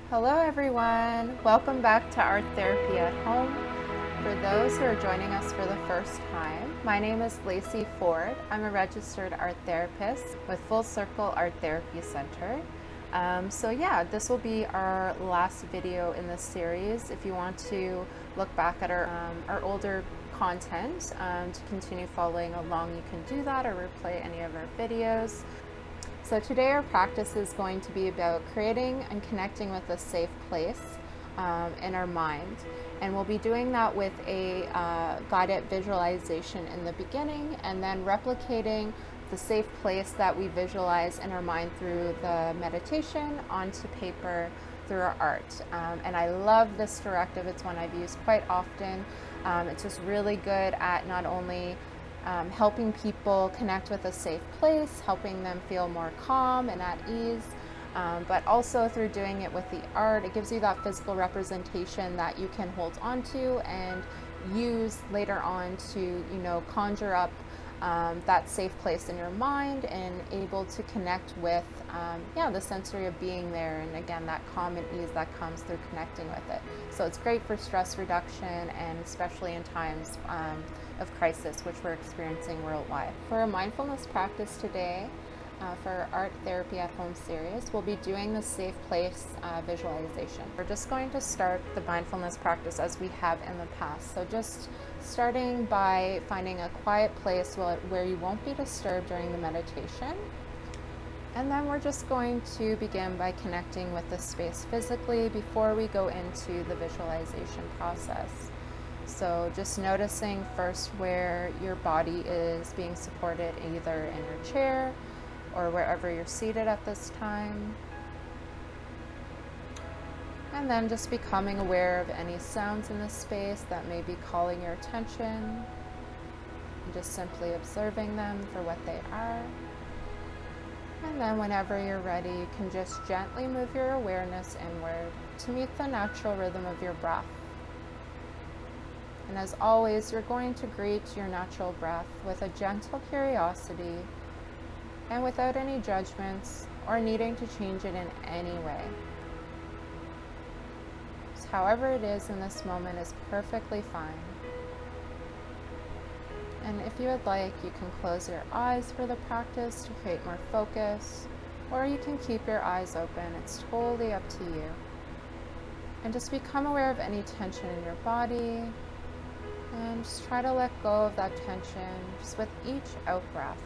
Hello everyone, welcome back to Art Therapy at Home. For those who are joining us for the first time, my name is Lacey Ford. I'm a registered art therapist with Full Circle Art Therapy Center. This will be our last video in this series. If you want to look back at our older content to continue following along, you can do that or replay any of our videos. So today our practice is going to be about creating and connecting with a safe place in our mind. And we'll be doing that with a guided visualization in the beginning, and then replicating the safe place that we visualize in our mind through the meditation onto paper through our art. And I love this directive. It's one I've used quite often. It's just really good at not only helping people connect with a safe place, helping them feel more calm and at ease, but also through doing it with the art, it gives you that physical representation that you can hold on to and use later on to, conjure up that safe place in your mind and able to connect with, the sensory of being there, and again, that calm and ease that comes through connecting with it. So it's great for stress reduction, and especially in times of crisis, which we're experiencing worldwide. For a mindfulness practice today, for our Art Therapy at Home series, we'll be doing the safe place visualization. We're just going to start the mindfulness practice as we have in the past. So just starting by finding a quiet place where you won't be disturbed during the meditation. And then we're just going to begin by connecting with the space physically before we go into the visualization process. So just noticing first where your body is being supported, either in your chair or wherever you're seated at this time. And then just becoming aware of any sounds in the space that may be calling your attention, and just simply observing them for what they are. And then whenever you're ready, you can just gently move your awareness inward to meet the natural rhythm of your breath. And as always, you're going to greet your natural breath with a gentle curiosity and without any judgments or needing to change it in any way. So however it is in this moment is perfectly fine. And if you would like, you can close your eyes for the practice to create more focus, or you can keep your eyes open. It's totally up to you. And just become aware of any tension in your body, and just try to let go of that tension just with each out breath,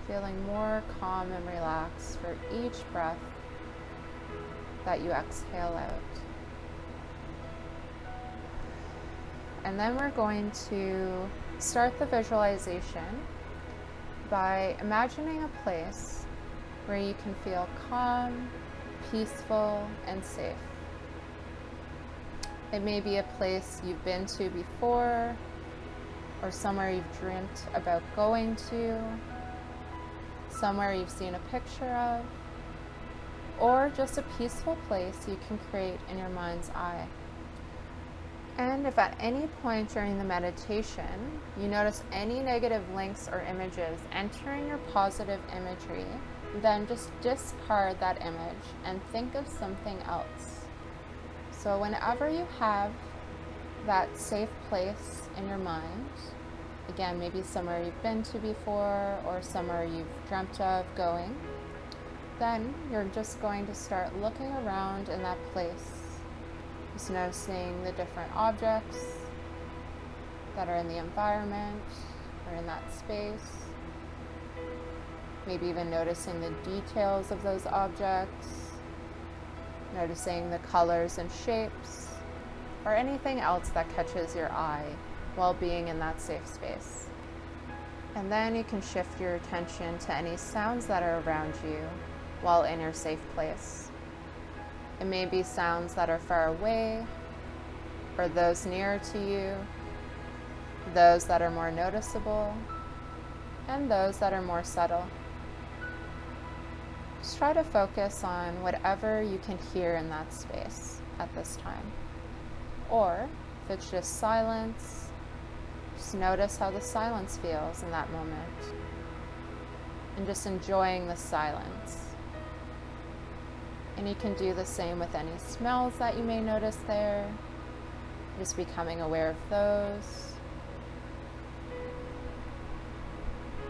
feeling more calm and relaxed for each breath that you exhale out. And then we're going to start the visualization by imagining a place where you can feel calm, peaceful, and safe. It may be a place you've been to before, or somewhere you've dreamt about going to, somewhere you've seen a picture of, or just a peaceful place you can create in your mind's eye. And if at any point during the meditation you notice any negative links or images entering your positive imagery, then just discard that image and think of something else. So whenever you have that safe place in your mind, again, maybe somewhere you've been to before or somewhere you've dreamt of going, then you're just going to start looking around in that place, just noticing the different objects that are in the environment or in that space, maybe even noticing the details of those objects, noticing the colors and shapes, or anything else that catches your eye while being in that safe space. And then you can shift your attention to any sounds that are around you while in your safe place. It may be sounds that are far away, or those nearer to you, those that are more noticeable, and those that are more subtle. Just try to focus on whatever you can hear in that space at this time. Or if it's just silence, just notice how the silence feels in that moment, and just enjoying the silence. And you can do the same with any smells that you may notice there, just becoming aware of those.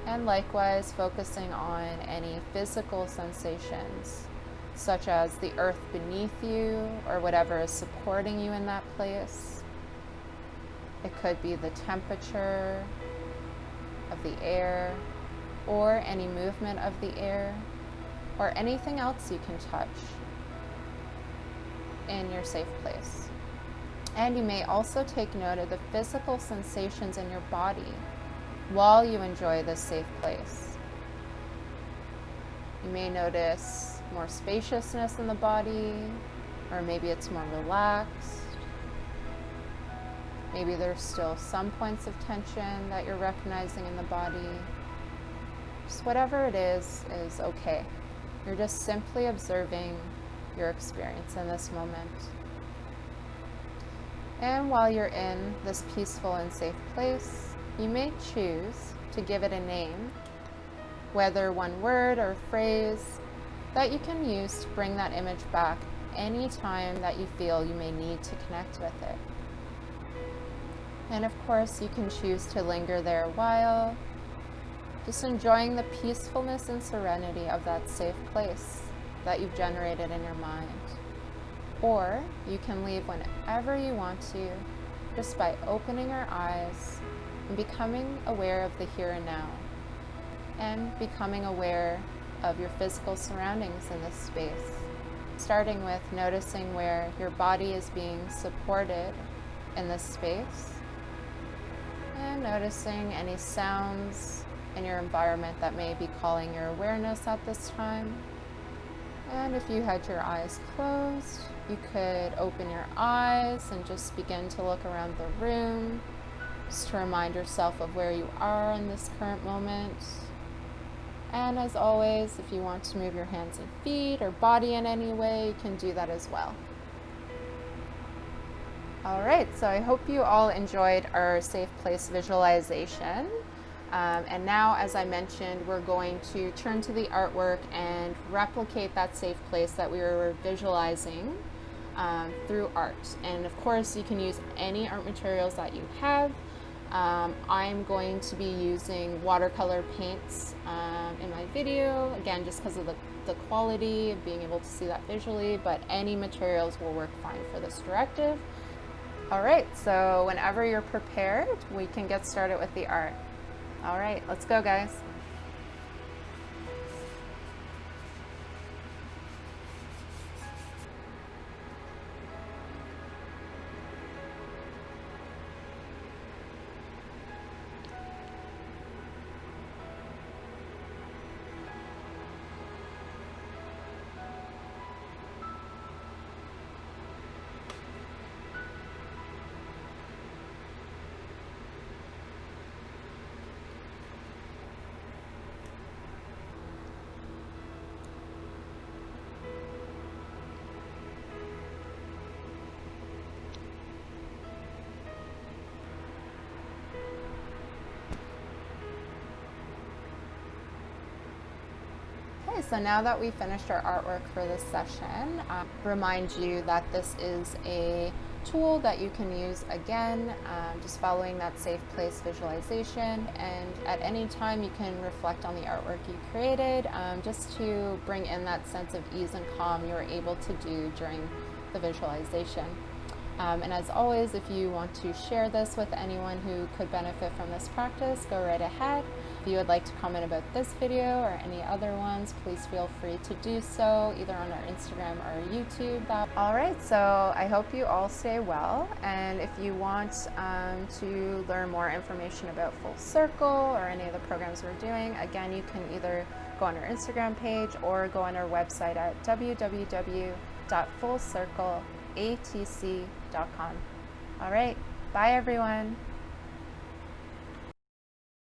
And likewise, focusing on any physical sensations, such as the earth beneath you or whatever is supporting you in that place. It could be the temperature of the air, or any movement of the air, or anything else you can touch in your safe place. And you may also take note of the physical sensations in your body while you enjoy this safe place. You may notice more spaciousness in the body, or maybe it's more relaxed. Maybe there's still some points of tension that you're recognizing in the body. Just whatever it is okay. You're just simply observing your experience in this moment. And while you're in this peaceful and safe place, you may choose to give it a name, whether one word or phrase that you can use to bring that image back anytime that you feel you may need to connect with it. And of course, you can choose to linger there a while, just enjoying the peacefulness and serenity of that safe place that you've generated in your mind. Or you can leave whenever you want to, just by opening your eyes and becoming aware of the here and now, and becoming aware of your physical surroundings in this space, starting with noticing where your body is being supported in this space, and noticing any sounds in your environment that may be calling your awareness at this time. And if you had your eyes closed, you could open your eyes and just begin to look around the room, just to remind yourself of where you are in this current moment. And as always, if you want to move your hands and feet or body in any way, you can do that as well. All right, so I hope you all enjoyed our safe place visualization. And now, as I mentioned, we're going to turn to the artwork and replicate that safe place that we were visualizing through art. And of course, you can use any art materials that you have. I'm going to be using watercolor paints in my video, again, just because of the quality of being able to see that visually, but any materials will work fine for this directive. All right, so whenever you're prepared, we can get started with the art. All right, let's go, guys. So now that we finished our artwork for this session, remind you that this is a tool that you can use again, just following that safe place visualization, and at any time you can reflect on the artwork you created, just to bring in that sense of ease and calm you were able to do during the visualization. And as always, if you want to share this with anyone who could benefit from this practice, go right ahead. If you would like to comment about this video or any other ones, please feel free to do so, either on our Instagram or YouTube. All right, so I hope you all stay well. And if you want to learn more information about Full Circle or any of the programs we're doing, again, you can either go on our Instagram page or go on our website at www.fullcircleatc.com. All right, bye everyone.